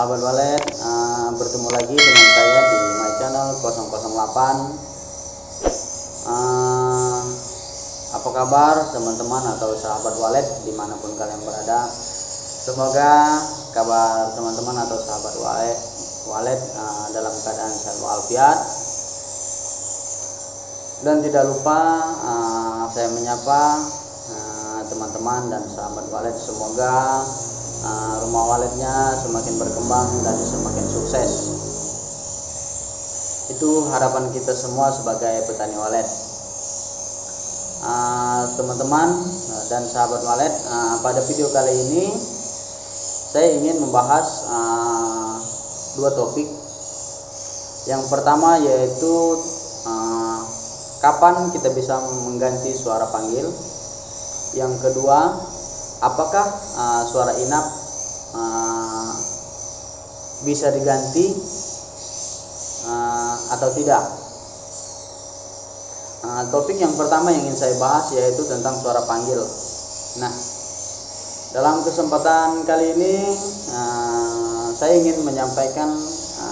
sahabat walet, bertemu lagi dengan saya di my channel 008. Apa kabar teman-teman atau sahabat walet dimanapun kalian berada? Semoga kabar teman-teman atau sahabat walet dalam keadaan sehat walafiat. Dan tidak lupa saya menyapa teman-teman dan sahabat walet, semoga rumah waletnya semakin berkembang dan semakin sukses. Itu harapan kita semua sebagai petani walet. Teman-teman dan sahabat walet, pada video kali ini saya ingin membahas dua topik. Yang pertama yaitu kapan kita bisa mengganti suara panggil. Yang kedua, apakah suara inap bisa diganti atau tidak. Topik yang pertama yang ingin saya bahas yaitu tentang suara panggil. Nah, dalam kesempatan kali ini saya ingin menyampaikan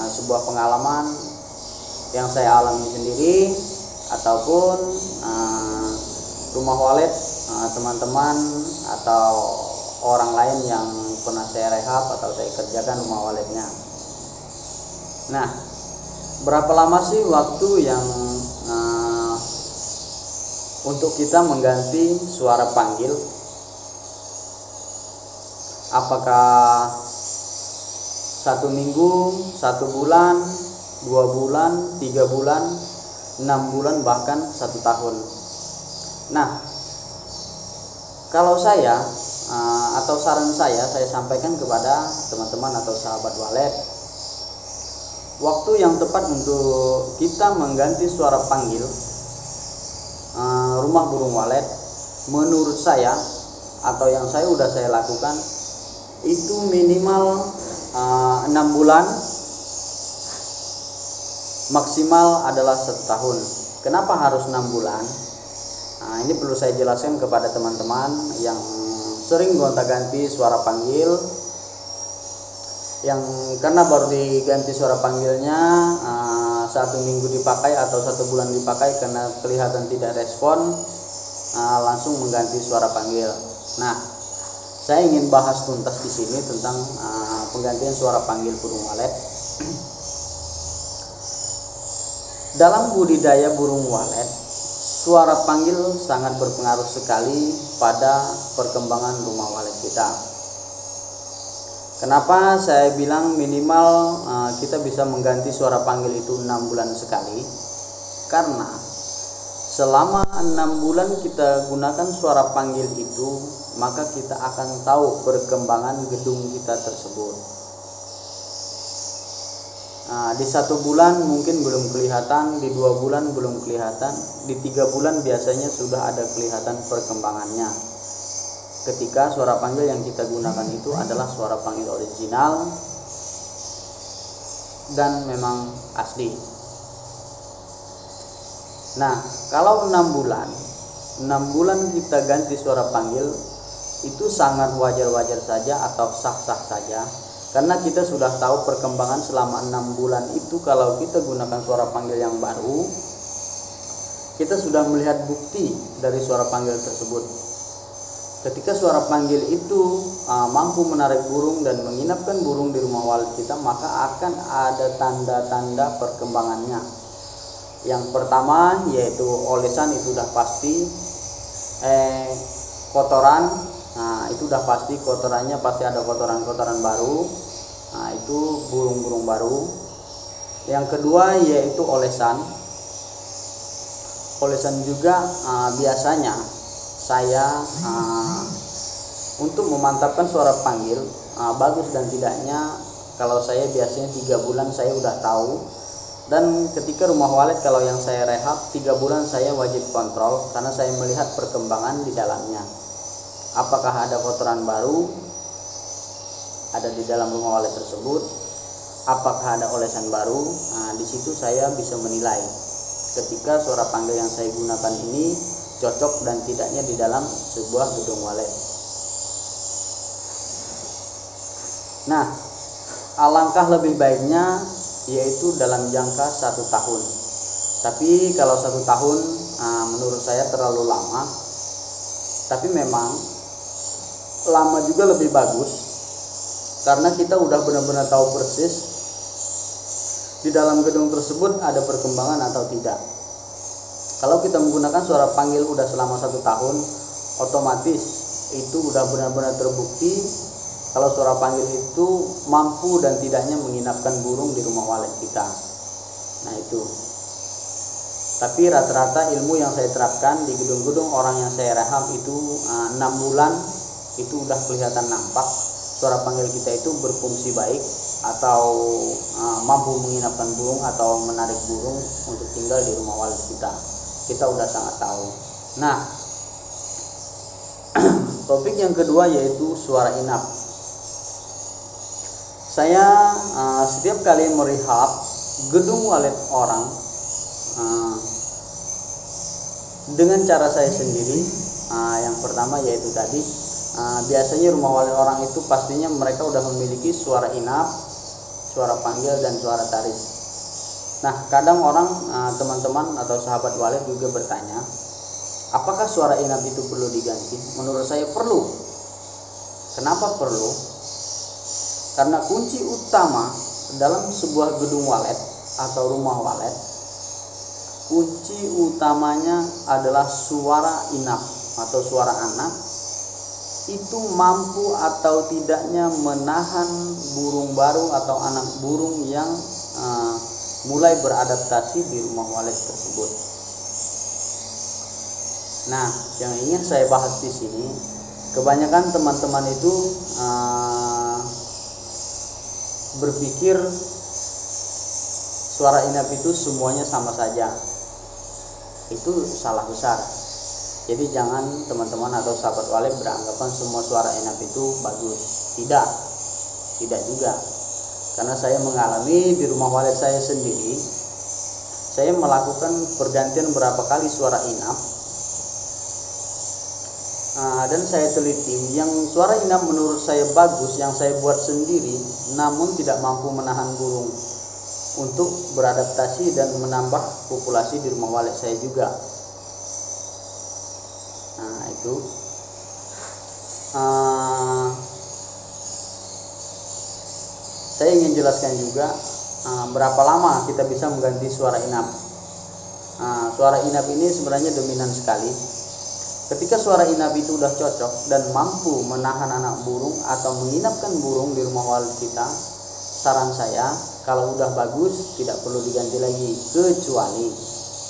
sebuah pengalaman yang saya alami sendiri ataupun rumah walet teman-teman atau orang lain yang pernah saya rehab atau saya kerjakan rumah waletnya. Nah, berapa lama sih waktu yang untuk kita mengganti suara panggil? Apakah 1 minggu, 1 bulan, 2 bulan, 3 bulan, 6 bulan, bahkan 1 tahun? Nah, kalau saya atau saran saya sampaikan kepada teman-teman atau sahabat walet, waktu yang tepat untuk kita mengganti suara panggil rumah burung walet, menurut saya atau yang saya lakukan itu minimal 6 bulan, maksimal adalah 1 tahun. Kenapa harus 6 bulan? Ini perlu saya jelaskan kepada teman-teman yang sering gonta-ganti suara panggil, yang karena baru diganti suara panggilnya 1 minggu dipakai atau 1 bulan dipakai, karena kelihatan tidak respon, langsung mengganti suara panggil. Nah, saya ingin bahas tuntas di sini tentang penggantian suara panggil burung walet. Dalam budidaya burung walet, suara panggil sangat berpengaruh sekali pada perkembangan rumah walet kita. Kenapa saya bilang minimal kita bisa mengganti suara panggil itu 6 bulan sekali? Karena selama 6 bulan kita gunakan suara panggil itu, maka kita akan tahu perkembangan gedung kita tersebut. Di 1 bulan mungkin belum kelihatan, di 2 bulan belum kelihatan, di 3 bulan biasanya sudah ada kelihatan perkembangannya. Ketika suara panggil yang kita gunakan itu adalah suara panggil original dan memang asli. Nah, kalau 6 bulan kita ganti suara panggil, itu sangat wajar-wajar saja atau sah-sah saja, karena kita sudah tahu perkembangan selama 6 bulan itu. Kalau kita gunakan suara panggil yang baru, kita sudah melihat bukti dari suara panggil tersebut. Ketika suara panggil itu mampu menarik burung dan menginapkan burung di rumah walet kita, maka akan ada tanda-tanda perkembangannya. Yang pertama yaitu olesan, itu udah pasti. Kotoran, itu udah pasti, kotorannya pasti ada kotoran-kotoran baru. Itu burung-burung baru. Yang kedua yaitu olesan. Olesan juga biasanya saya untuk memantapkan suara panggil bagus dan tidaknya, kalau saya biasanya 3 bulan saya udah tahu. Dan ketika rumah walet, kalau yang saya rehab 3 bulan saya wajib kontrol, karena saya melihat perkembangan di dalamnya. Apakah ada kotoran baru ada di dalam rumah walet tersebut, apakah ada olesan baru. Di situ saya bisa menilai ketika suara panggil yang saya gunakan ini cocok dan tidaknya di dalam sebuah gedung walet. Nah, alangkah lebih baiknya yaitu dalam jangka 1 tahun. Tapi kalau 1 tahun menurut saya terlalu lama. Tapi memang lama juga lebih bagus, karena kita udah benar-benar tahu persis di dalam gedung tersebut ada perkembangan atau tidak. Kalau kita menggunakan suara panggil udah selama 1 tahun, otomatis itu udah benar-benar terbukti kalau suara panggil itu mampu dan tidaknya menginapkan burung di rumah walet kita. Nah itu. Tapi rata-rata ilmu yang saya terapkan di gedung-gedung orang yang saya rehab itu 6 bulan itu udah kelihatan nampak suara panggil kita itu berfungsi baik atau mampu menginapkan burung atau menarik burung untuk tinggal di rumah walet kita. Kita udah sangat tahu. Nah, topik yang kedua yaitu suara inap. Saya setiap kali merehab gedung walet orang dengan cara saya sendiri. Yang pertama yaitu tadi biasanya rumah walet orang itu pastinya mereka udah memiliki suara inap, suara panggil, dan suara tarik. Nah, kadang orang teman-teman atau sahabat walet juga bertanya, apakah suara inap itu perlu diganti? Menurut saya perlu. Kenapa perlu? Karena kunci utama dalam sebuah gedung walet atau rumah walet, kunci utamanya adalah suara inap atau suara anak itu mampu atau tidaknya menahan burung baru atau anak burung yang mulai beradaptasi di rumah walet tersebut. Nah, yang ingin saya bahas di sini, kebanyakan teman-teman itu berpikir suara inap itu semuanya sama saja. Itu salah besar. Jadi jangan teman-teman atau sahabat walet beranggapan semua suara inap itu bagus. Tidak juga. Karena saya mengalami di rumah walet saya sendiri, saya melakukan pergantian berapa kali suara inap, dan saya teliti yang suara inap menurut saya bagus, yang saya buat sendiri, namun tidak mampu menahan burung untuk beradaptasi dan menambah populasi di rumah walet saya juga. Nah itu saya ingin jelaskan juga berapa lama kita bisa mengganti suara inap. Suara inap ini sebenarnya dominan sekali. Ketika suara inap itu udah cocok dan mampu menahan anak burung atau menginapkan burung di rumah walet kita, saran saya kalau udah bagus tidak perlu diganti lagi, kecuali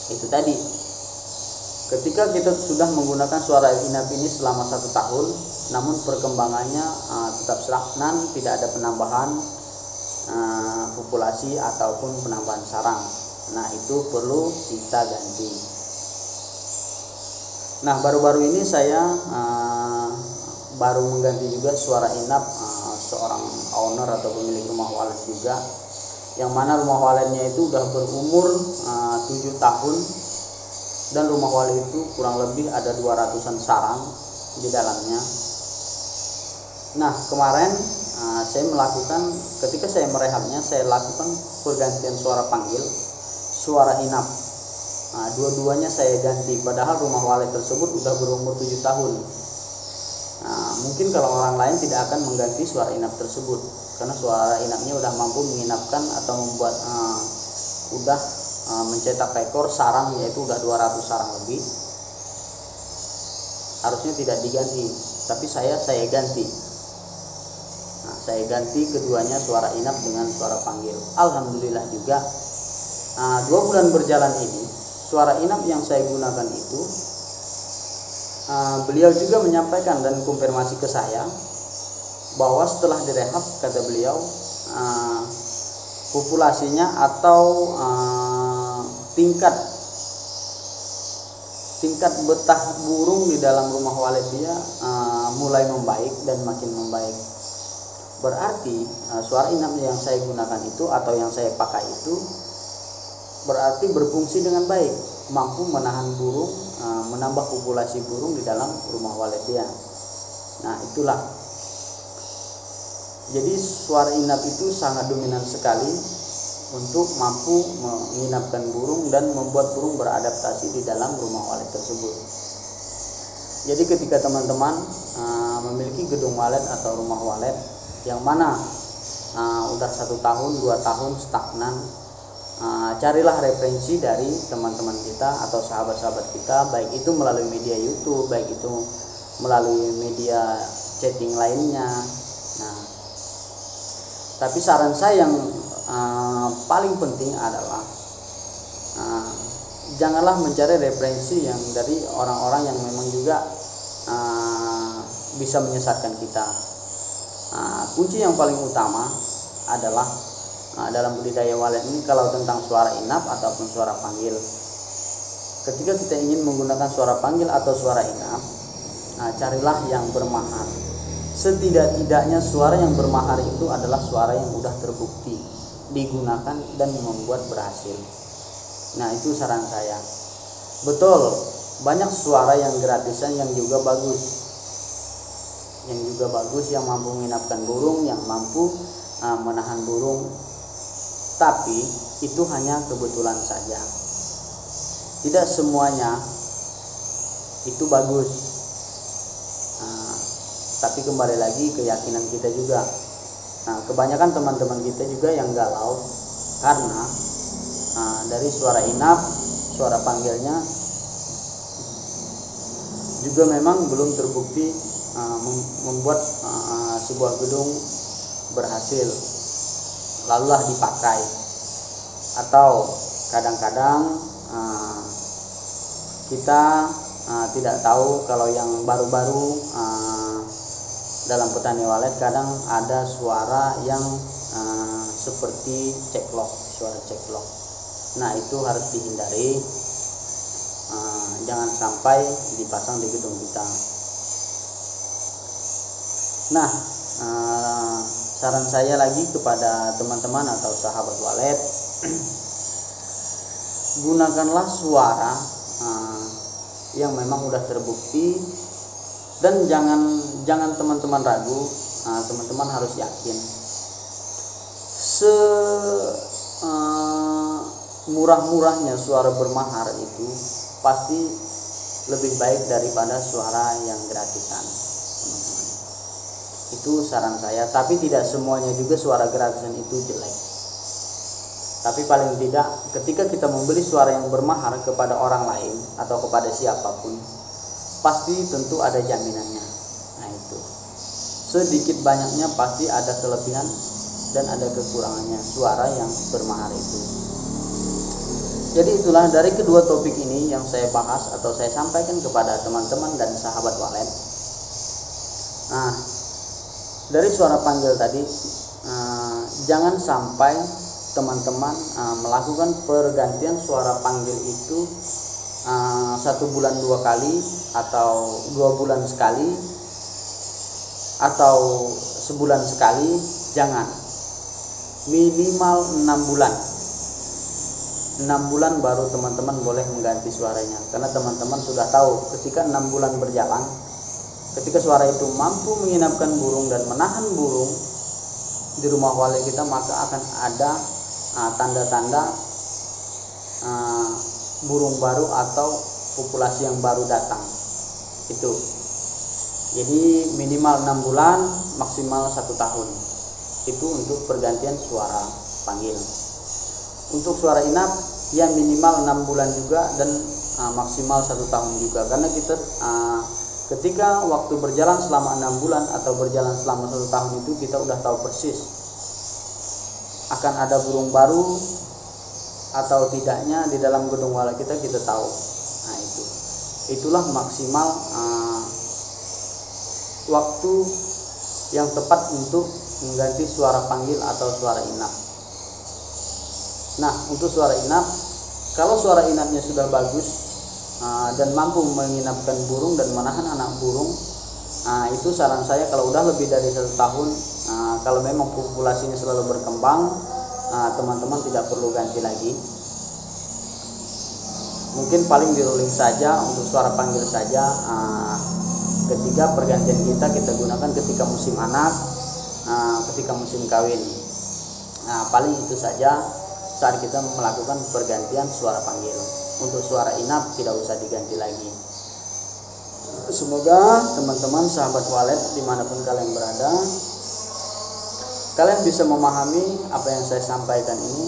itu tadi, ketika kita sudah menggunakan suara inap ini selama 1 tahun, namun perkembangannya tetap stagnan, tidak ada penambahan populasi ataupun penambahan sarang. Nah itu perlu kita ganti. Nah baru-baru ini saya baru mengganti juga suara inap seorang owner atau pemilik rumah walet juga, yang mana rumah waletnya itu udah berumur 7 tahun dan rumah walet itu kurang lebih ada 200-an sarang di dalamnya. Nah kemarin saya melakukan, ketika saya merehabnya, saya lakukan pergantian suara panggil, suara inap. Dua-duanya saya ganti, padahal rumah walet tersebut udah berumur 7 tahun. Mungkin kalau orang lain tidak akan mengganti suara inap tersebut, karena suara inapnya udah mampu menginapkan atau membuat mencetak rekor sarang, yaitu udah 200 sarang lebih. Harusnya tidak diganti, tapi saya ganti. Saya ganti keduanya, suara inap dengan suara panggil. Alhamdulillah juga 2 bulan berjalan ini, suara inap yang saya gunakan itu beliau juga menyampaikan dan konfirmasi ke saya bahwa setelah direhab, kata beliau, populasinya atau tingkat betah burung di dalam rumah walet dia mulai membaik dan makin membaik. Berarti suara inap yang saya gunakan itu atau yang saya pakai itu berarti berfungsi dengan baik, mampu menahan burung, menambah populasi burung di dalam rumah walet dia. Nah itulah. Jadi suara inap itu sangat dominan sekali untuk mampu menginapkan burung dan membuat burung beradaptasi di dalam rumah walet tersebut. Jadi ketika teman-teman memiliki gedung walet atau rumah walet yang mana udah 1 tahun 2 tahun stagnan, carilah referensi dari teman-teman kita atau sahabat-sahabat kita, baik itu melalui media YouTube, baik itu melalui media chatting lainnya. Nah, tapi saran saya yang paling penting adalah janganlah mencari referensi yang dari orang-orang yang memang juga bisa menyesatkan kita. Kunci yang paling utama adalah dalam budidaya walet ini, kalau tentang suara inap ataupun suara panggil, ketika kita ingin menggunakan suara panggil atau suara inap, carilah yang bermahar. Setidak-tidaknya suara yang bermahar itu adalah suara yang mudah terbukti digunakan dan membuat berhasil. Nah, itu saran saya. Betul, banyak suara yang gratisan yang juga bagus, yang mampu menginapkan burung, yang mampu menahan burung. Tapi itu hanya kebetulan saja. Tidak semuanya itu bagus. Tapi kembali lagi keyakinan kita juga. Nah, kebanyakan teman-teman kita juga yang galau karena dari suara inap, suara panggilnya juga memang belum terbukti membuat sebuah gedung berhasil, lalulah dipakai. Atau kadang-kadang kita tidak tahu kalau yang baru-baru dalam petani walet kadang ada suara yang seperti ceklok, suara ceklok. Nah, itu harus dihindari, jangan sampai dipasang di gedung kita. Nah, saran saya lagi kepada teman-teman atau sahabat walet, gunakanlah suara yang memang udah terbukti, dan jangan teman-teman ragu, teman-teman harus yakin. Murah-murahnya suara bermahar itu pasti lebih baik daripada suara yang gratisan, teman-teman. Itu saran saya. Tapi tidak semuanya juga suara gratisan itu jelek. Tapi paling tidak ketika kita membeli suara yang bermahar kepada orang lain atau kepada siapapun, pasti tentu ada jaminannya. Nah, itu sedikit banyaknya pasti ada kelebihan dan ada kekurangannya suara yang bermahar itu. Jadi itulah dari kedua topik ini yang saya bahas atau saya sampaikan kepada teman-teman dan sahabat walet. Nah, dari suara panggil tadi, jangan sampai teman-teman melakukan pergantian suara panggil itu 1 bulan 2 kali atau 2 bulan sekali atau sebulan sekali. Jangan, minimal 6 bulan. 6 bulan baru teman-teman boleh mengganti suaranya, karena teman-teman sudah tahu ketika 6 bulan berjalan, ketika suara itu mampu menginapkan burung dan menahan burung di rumah walet kita, maka akan ada tanda-tanda burung baru atau populasi yang baru datang. Itu jadi minimal 6 bulan, maksimal 1 tahun. Itu untuk pergantian suara panggil. Untuk suara inap ya minimal 6 bulan juga dan maksimal 1 tahun juga, karena kita ketika waktu berjalan selama 6 bulan atau berjalan selama 1 tahun itu kita udah tahu persis akan ada burung baru atau tidaknya di dalam gedung walet kita tahu. Nah, itulah maksimal waktu yang tepat untuk mengganti suara panggil atau suara inap. Nah, untuk suara inap, kalau suara inapnya sudah bagus dan mampu menginapkan burung dan menahan anak burung, itu saran saya kalau udah lebih dari 1 tahun, kalau memang populasinya selalu berkembang, teman-teman tidak perlu ganti lagi. Mungkin paling di rolling saja untuk suara panggil saja. Ketika pergantian kita gunakan ketika musim anak ketika musim kawin. Nah, paling itu saja saat kita melakukan pergantian suara panggil. Untuk suara inap tidak usah diganti lagi. Semoga teman-teman sahabat walet dimanapun kalian berada, kalian bisa memahami apa yang saya sampaikan ini.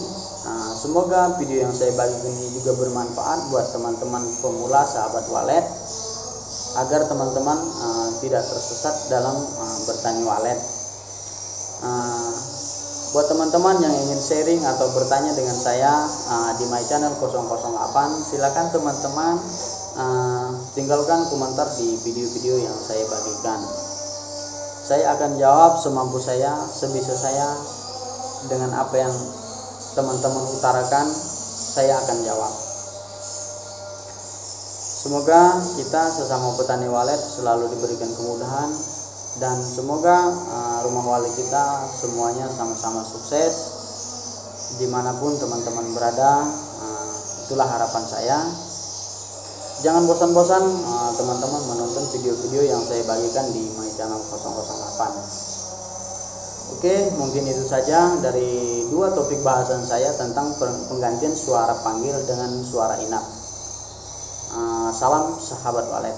Semoga video yang saya bagikan ini juga bermanfaat buat teman-teman pemula sahabat walet, agar teman-teman tidak tersesat dalam bertani walet. Buat teman-teman yang ingin sharing atau bertanya dengan saya di my channel 008, silakan teman-teman tinggalkan komentar di video-video yang saya bagikan. Saya akan jawab semampu saya, sebisa saya, dengan apa yang teman-teman utarakan, saya akan jawab. Semoga kita sesama petani walet selalu diberikan kemudahan, dan semoga rumah walet kita semuanya sama-sama sukses dimanapun teman-teman berada. Itulah harapan saya. Jangan bosan-bosan teman-teman menonton video-video yang saya bagikan di my channel 008. Oke, mungkin itu saja dari dua topik bahasan saya tentang penggantian suara panggil dengan suara inap. Salam sahabat walet.